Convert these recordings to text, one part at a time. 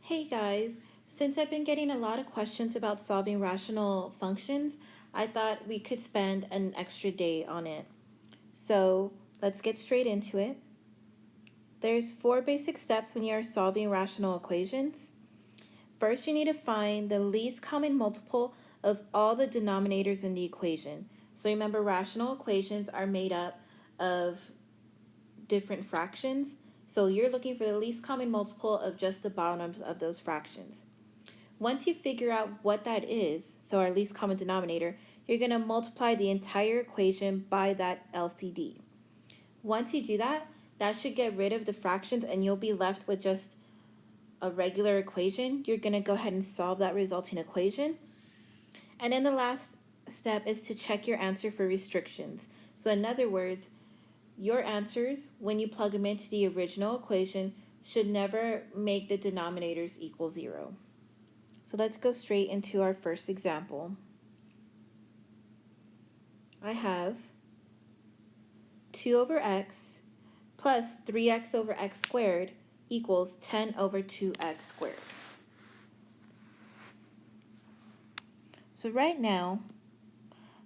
Hey guys, since I've been getting a lot of questions about solving rational functions, I thought we could spend an extra day on it. So let's get straight into it. There's 4 basic steps when you are solving rational equations. First, you need to find the least common multiple of all the denominators in the equation. So remember, rational equations are made up of different fractions. So you're looking for the least common multiple of just the bottoms of those fractions. Once you figure out what that is, so our least common denominator, you're going to multiply the entire equation by that LCD. Once you do that, that should get rid of the fractions and you'll be left with just a regular equation. You're going to go ahead and solve that resulting equation. And then the last step is to check your answer for restrictions. So in other words, your answers, when you plug them into the original equation, should never make the denominators equal 0. So let's go straight into our first example. I have 2 over x plus 3x over x squared equals 10 over 2x squared. So right now,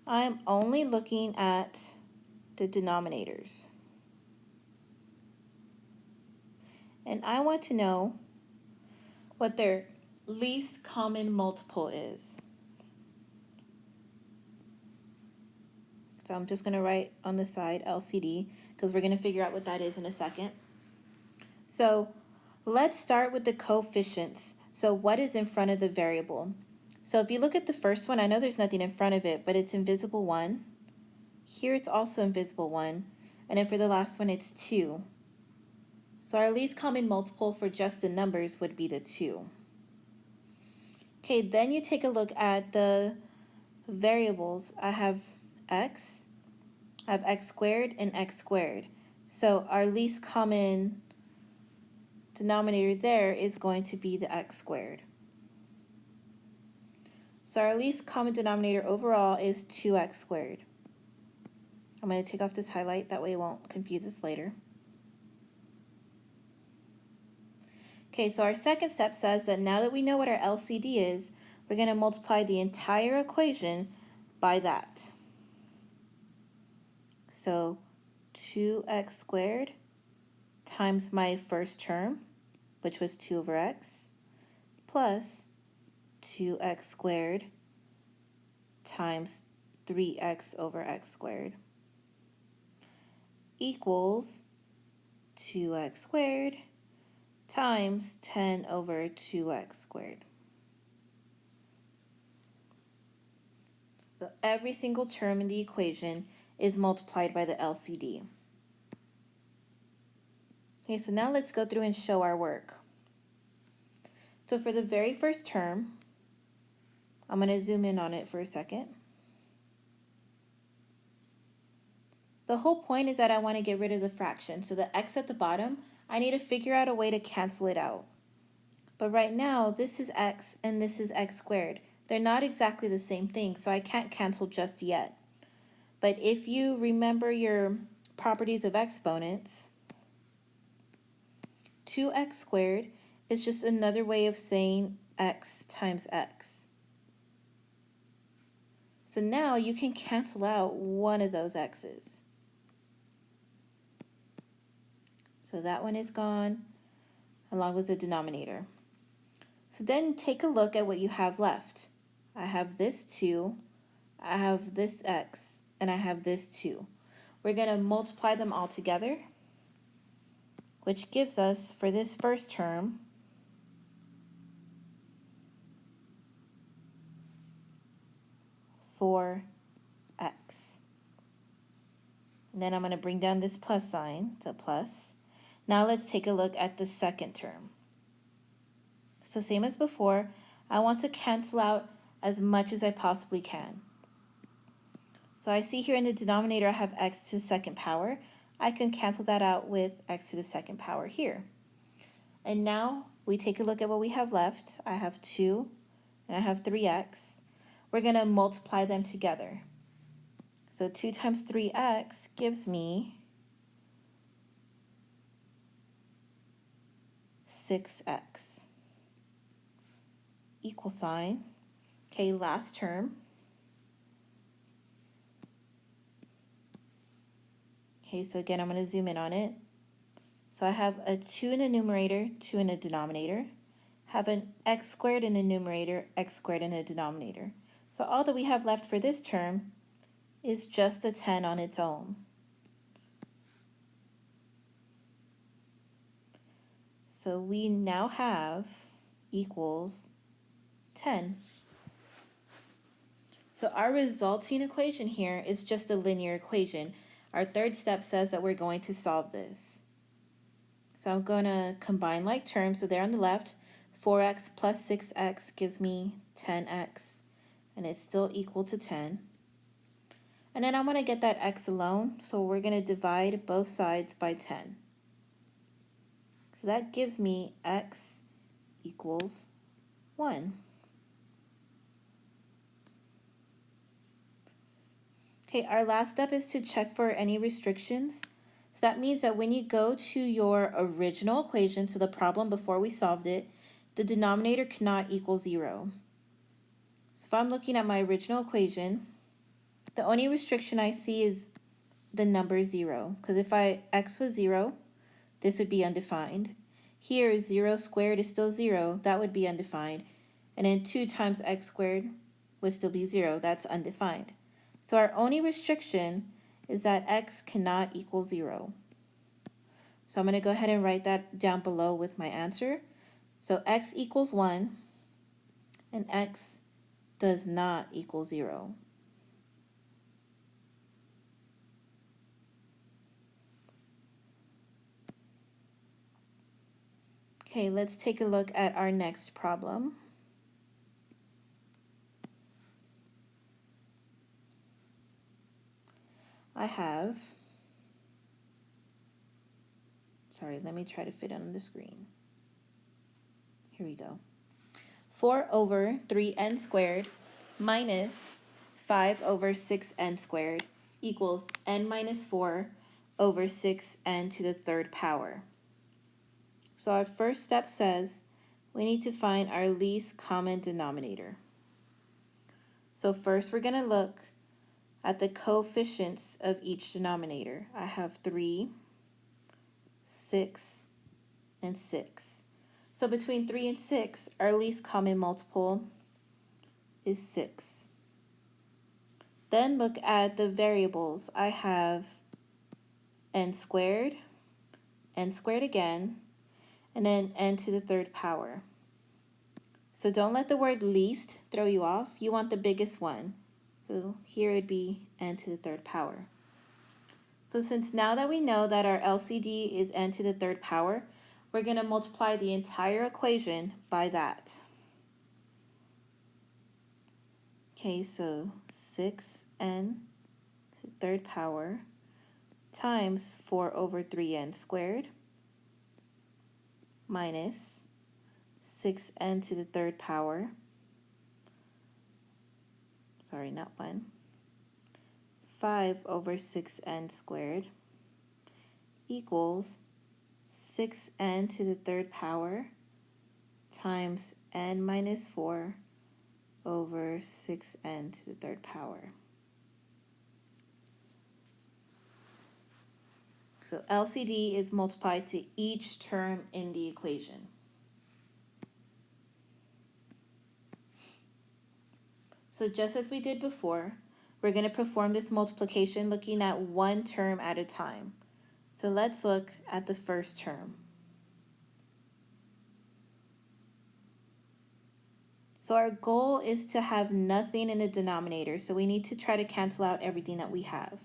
I'm only looking at the denominators. And I want to know what their least common multiple is. So I'm just going to write on the side LCD because we're going to figure out what that is in a second. So let's start with the coefficients. So what is in front of the variable? So if you look at the first one, I know there's nothing in front of it, but it's invisible 1. Here it's also invisible 1. And then for the last one, it's 2. So our least common multiple for just the numbers would be the 2. Okay, then you take a look at the variables. I have x squared, and x squared. So our least common denominator there is going to be the x squared. So our least common denominator overall is 2x squared. I'm going to take off this highlight, that way it won't confuse us later. Okay, so our second step says that now that we know what our LCD is, we're going to multiply the entire equation by that. So 2x squared times my first term, which was 2 over x, plus 2x squared times 3x over x squared equals 2x squared times 10 over 2x squared. So every single term in the equation is multiplied by the LCD. Okay, so now let's go through and show our work. So for the very first term, I'm going to zoom in on it for a second. The whole point is that I want to get rid of the fraction. So the x at the bottom, I need to figure out a way to cancel it out. But right now, this is x and this is x squared. They're not exactly the same thing, so I can't cancel just yet. But if you remember your properties of exponents, 2x squared is just another way of saying x times x. So now you can cancel out one of those x's. So that one is gone, along with the denominator. So then take a look at what you have left. I have this 2, I have this x, and I have this 2. We're going to multiply them all together, which gives us, for this first term, 4x. And then I'm going to bring down this plus sign to plus. Now let's take a look at the second term. So same as before, I want to cancel out as much as I possibly can. So I see here in the denominator I have x to the second power. I can cancel that out with x to the second power here. And now we take a look at what we have left. I have 2 and I have 3x. We're going to multiply them together. So 2 times 3x gives me 6x. equal sign. Okay, last term. Okay, so again, I'm going to zoom in on it. So I have a 2 in the numerator, 2 in the denominator. Have an x squared in the numerator, x squared in the denominator. So all that we have left for this term is just a 10 on its own. So we now have equals 10. So our resulting equation here is just a linear equation. Our third step says that we're going to solve this. So I'm going to combine like terms. So there on the left, 4x plus 6x gives me 10x, and it's still equal to 10. And then I'm going to get that x alone, so we're going to divide both sides by 10. So that gives me x equals 1. Okay, our last step is to check for any restrictions. So that means that when you go to your original equation, so the problem before we solved it, the denominator cannot equal 0. So if I'm looking at my original equation, the only restriction I see is the number 0, because if x was 0, this would be undefined. Here, 0 squared is still 0, that would be undefined. And then 2 times x squared would still be 0, that's undefined. So our only restriction is that x cannot equal 0. So I'm going to go ahead and write that down below with my answer. So x equals 1, and x does not equal 0. Okay, let's take a look at our next problem. Let me try to fit it on the screen. Here we go. 4 over 3n squared minus 5 over 6n squared equals n minus 4 over 6n to the third power. So our first step says we need to find our least common denominator. So first we're going to look at the coefficients of each denominator. I have 3, 6, and 6. So between 3 and 6, our least common multiple is 6. Then look at the variables. I have n squared again, and then n to the third power. So don't let the word least throw you off. You want the biggest one. So here it would be n to the third power. So since now that we know that our LCD is n to the third power, we're going to multiply the entire equation by that. Okay, so 6n to the third power times 4 over 3n squared minus 6n to the third power, sorry, not 1, 5 over 6n squared equals 6n to the third power times n minus 4 over 6n to the third power. So LCD is multiplied to each term in the equation. So just as we did before, we're going to perform this multiplication looking at one term at a time. So let's look at the first term. So our goal is to have nothing in the denominator, so we need to try to cancel out everything that we have.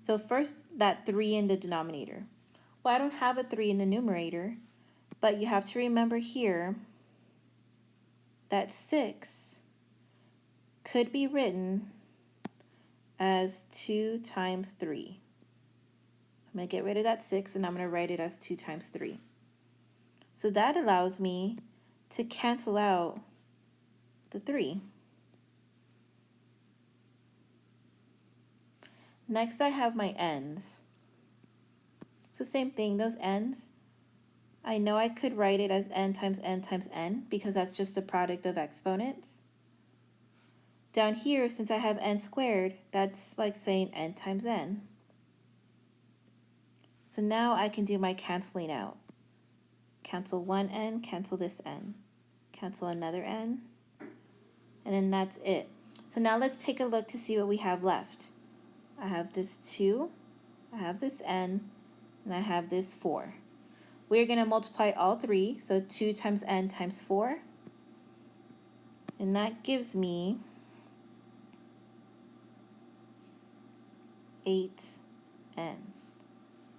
So first, that 3 in the denominator. Well, I don't have a 3 in the numerator, but you have to remember here that 6 could be written as 2 times 3. I'm going to get rid of that 6 and I'm going to write it as 2 times 3. So that allows me to cancel out the 3. Next I have my n's. So same thing, those n's, I know I could write it as n times n times n because that's just the product of exponents. Down here, since I have n squared, that's like saying n times n. So now I can do my canceling out. Cancel one n, cancel this n, cancel another n, and then that's it. So now let's take a look to see what we have left. I have this 2, I have this n, and I have this 4. We're going to multiply all three, so 2 times n times 4, and that gives me 8n.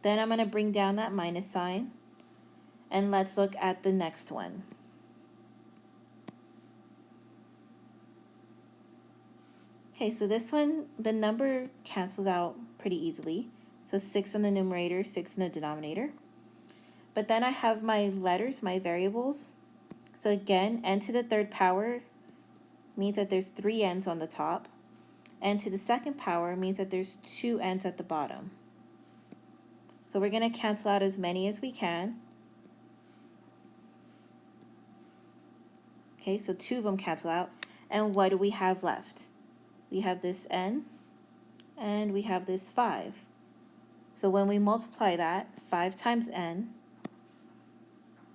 Then I'm going to bring down that minus sign, and let's look at the next one. Okay, so this one, the number cancels out pretty easily. So 6 in the numerator, 6 in the denominator. But then I have my letters, my variables. So again, n to the third power means that there's 3 n's on the top. N to the second power means that there's 2 n's at the bottom. So we're going to cancel out as many as we can. Okay, so 2 of them cancel out. And what do we have left? We have this n, and we have this 5. So when we multiply that, 5 times n,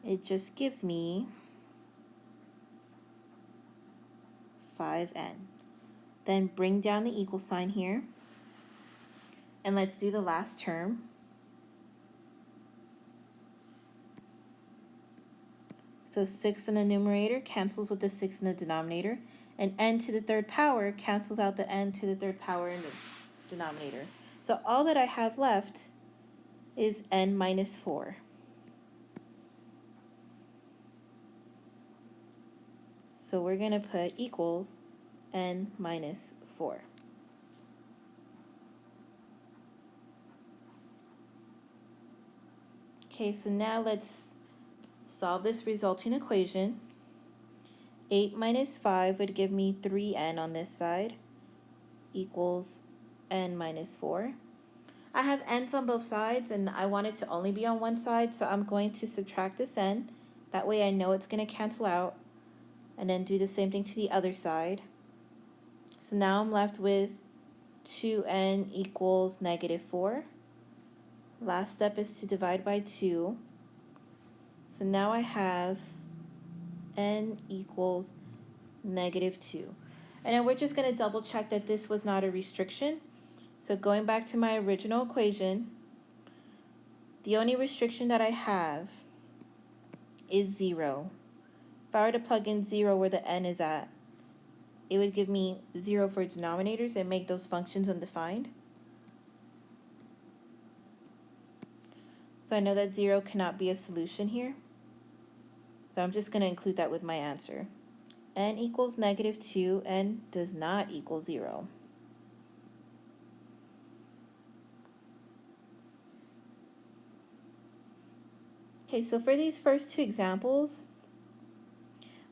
it just gives me 5n. Then bring down the equal sign here, and let's do the last term. So 6 in the numerator cancels with the 6 in the denominator, and n to the third power cancels out the n to the third power in the denominator. So all that I have left is n minus 4. So we're going to put equals n minus 4. Okay, so now let's solve this resulting equation. 8 minus 5 would give me 3n on this side equals n minus 4. I have n's on both sides, and I want it to only be on one side, so I'm going to subtract this n. That way I know it's going to cancel out, and then do the same thing to the other side. So now I'm left with 2n equals negative 4. Last step is to divide by 2. So now I have n equals negative 2. And then we're just going to double check that this was not a restriction. So going back to my original equation, the only restriction that I have is 0. If I were to plug in 0 where the n is at, it would give me 0 for denominators and make those functions undefined. So I know that 0 cannot be a solution here. So I'm just going to include that with my answer. N equals negative 2, n does not equal 0. Okay, so for these first two examples,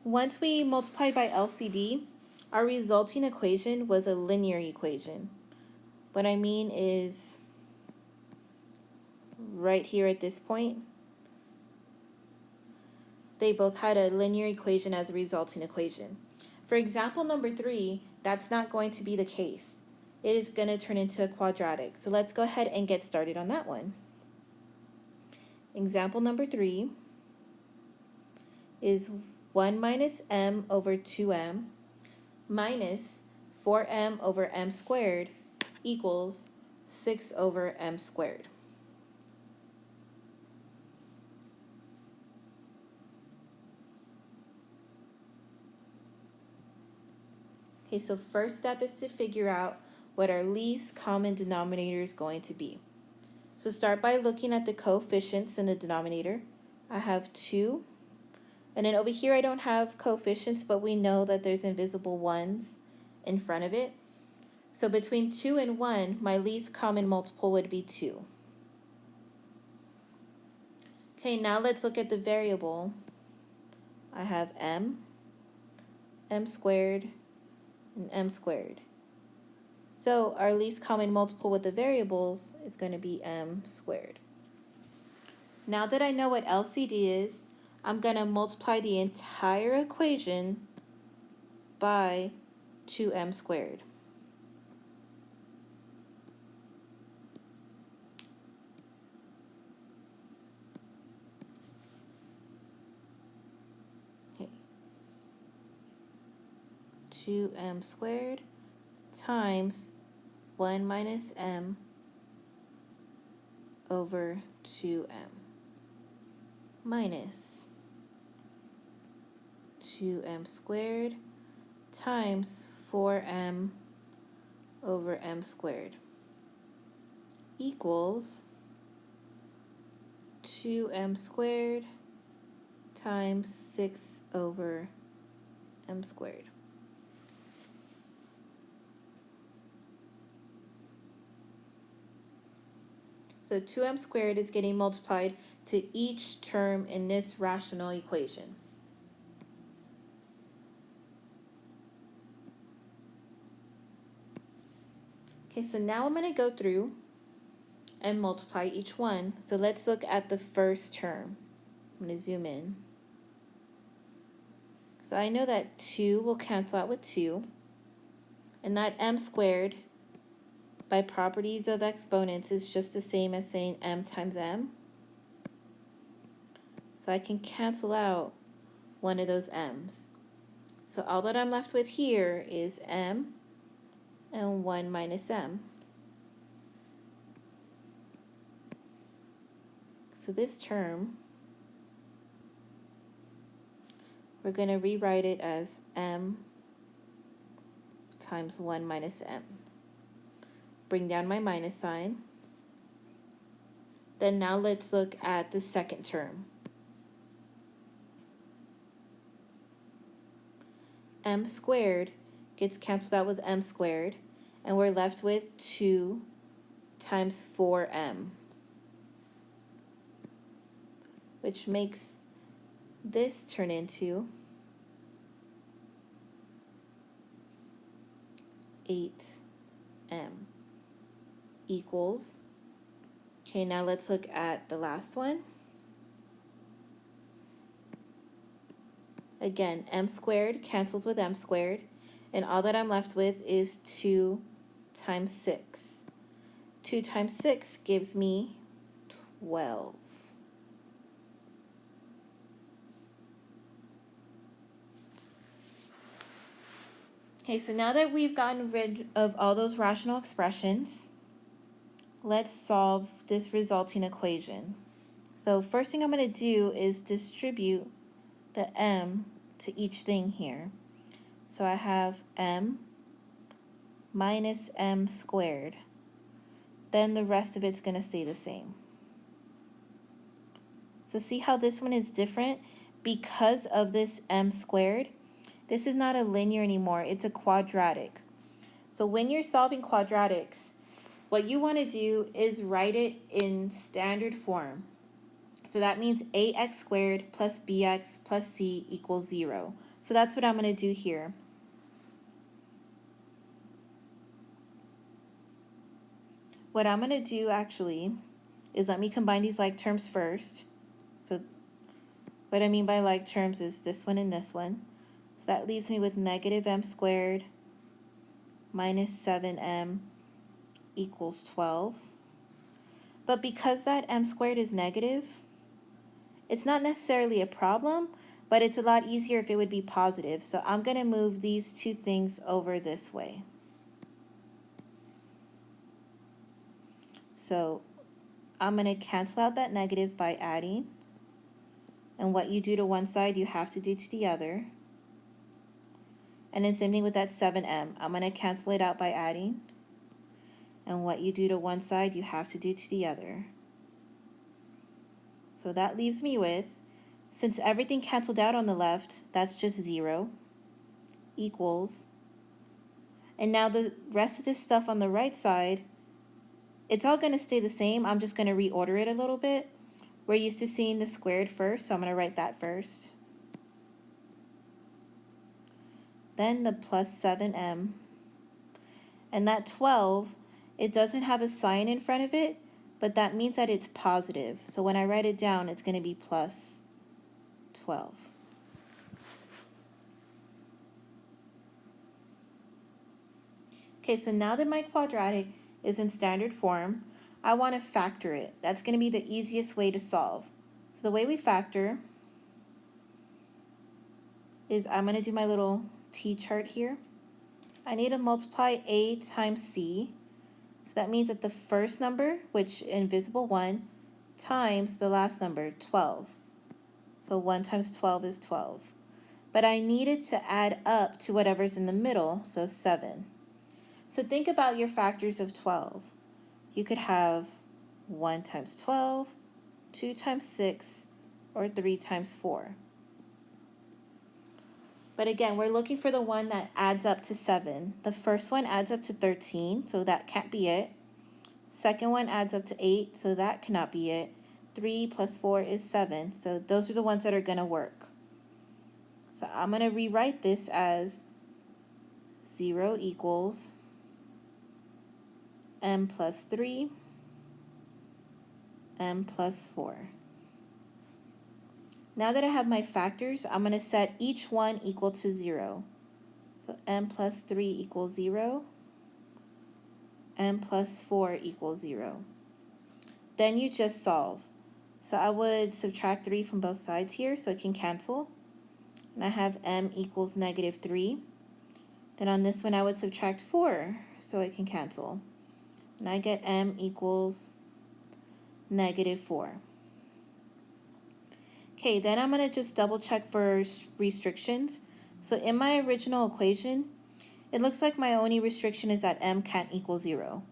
once we multiplied by LCD, our resulting equation was a linear equation. What I mean is right here at this point, they both had a linear equation as a resulting equation. For example number 3, that's not going to be the case. It is going to turn into a quadratic. So let's go ahead and get started on that one. Example number 3 is 1 minus m over 2m minus 4m over m squared equals 6 over m squared. Okay, so first step is to figure out what our least common denominator is going to be. So start by looking at the coefficients in the denominator. I have 2. And then over here I don't have coefficients, but we know that there's invisible 1's in front of it. So between 2 and 1, my least common multiple would be 2. Okay, now let's look at the variable. I have m squared, and m squared. So our least common multiple with the variables is going to be m squared. Now that I know what LCD is, I'm going to multiply the entire equation by 2m squared. Okay. 2m squared times 1 minus m over 2m minus 2m squared times 4m over m squared equals 2m squared times 6 over m squared. So 2m squared is getting multiplied to each term in this rational equation. Okay, so now I'm going to go through and multiply each one. So let's look at the first term. I'm going to zoom in. So I know that 2 will cancel out with 2, and that m squared, by properties of exponents, is just the same as saying m times m. So I can cancel out one of those m's. So all that I'm left with here is m and 1 minus m. So this term, we're going to rewrite it as m times 1 minus m. Bring down my minus sign. Then now let's look at the second term. M squared gets canceled out with m squared, and we're left with 2 times 4m, which makes this turn into 8m equals, okay, now let's look at the last one. Again, m squared cancels with m squared, and all that I'm left with is 2 times 6. 2 times 6 gives me 12. Okay, so now that we've gotten rid of all those rational expressions, let's solve this resulting equation. So first thing I'm going to do is distribute the m to each thing here. So I have m minus m squared. Then the rest of it's going to stay the same. So see how this one is different? Because of this m squared, this is not a linear anymore, it's a quadratic. So when you're solving quadratics, what you want to do is write it in standard form. So that means ax squared plus bx plus c equals 0. So that's what I'm going to do here. What I'm going to do actually is let me combine these like terms first. So what I mean by like terms is this one and this one. So that leaves me with negative m squared minus 7m equals 12. But because that m squared is negative, it's not necessarily a problem, but it's a lot easier if it would be positive. So I'm going to move these two things over this way. So I'm going to cancel out that negative by adding. And what you do to one side, you have to do to the other. And then same thing with that 7m. I'm going to cancel it out by adding. And what you do to one side, you have to do to the other. So that leaves me with, since everything canceled out on the left, that's just 0, equals, and now the rest of this stuff on the right side, it's all going to stay the same. I'm just going to reorder it a little bit. We're used to seeing the squared first, so I'm going to write that first. Then the plus 7m. And that 12, it doesn't have a sign in front of it, but that means that it's positive. So when I write it down, it's going to be plus 12. Okay, so now that my quadratic is in standard form, I want to factor it. That's going to be the easiest way to solve. So the way we factor is I'm going to do my little t-chart here. I need to multiply a times c. So that means that the first number, which invisible 1, times the last number, 12. So 1 times 12 is 12. But I needed to add up to whatever's in the middle, so 7. So think about your factors of 12. You could have 1 times 12, 2 times 6, or 3 times 4. But again, we're looking for the one that adds up to 7. The first one adds up to 13, so that can't be it. Second one adds up to 8, so that cannot be it. 3 plus 4 is 7, so those are the ones that are going to work. So I'm going to rewrite this as 0 equals m plus 3, m plus 4. Now that I have my factors, I'm going to set each one equal to 0. So m plus 3 equals 0, m plus 4 equals 0. Then you just solve. So I would subtract 3 from both sides here so it can cancel. And I have m equals negative 3. Then on this one I would subtract 4 so it can cancel. And I get m equals negative 4. Okay, then I'm going to just double check for restrictions. So in my original equation, it looks like my only restriction is that m can't equal 0.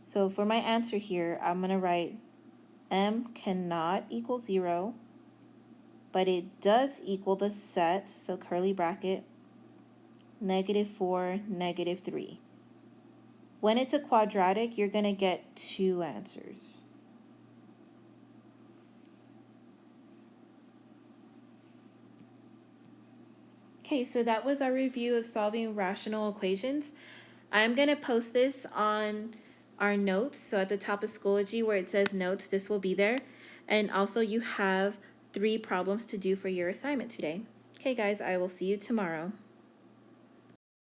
So for my answer here, I'm going to write m cannot equal 0, but it does equal the set, so curly bracket, negative 4, negative 3. When it's a quadratic, you're going to get 2 answers. Okay, so that was our review of solving rational equations. I'm going to post this on our notes. So at the top of Schoology where it says notes, this will be there. And also you have 3 problems to do for your assignment today. Okay guys, I will see you tomorrow.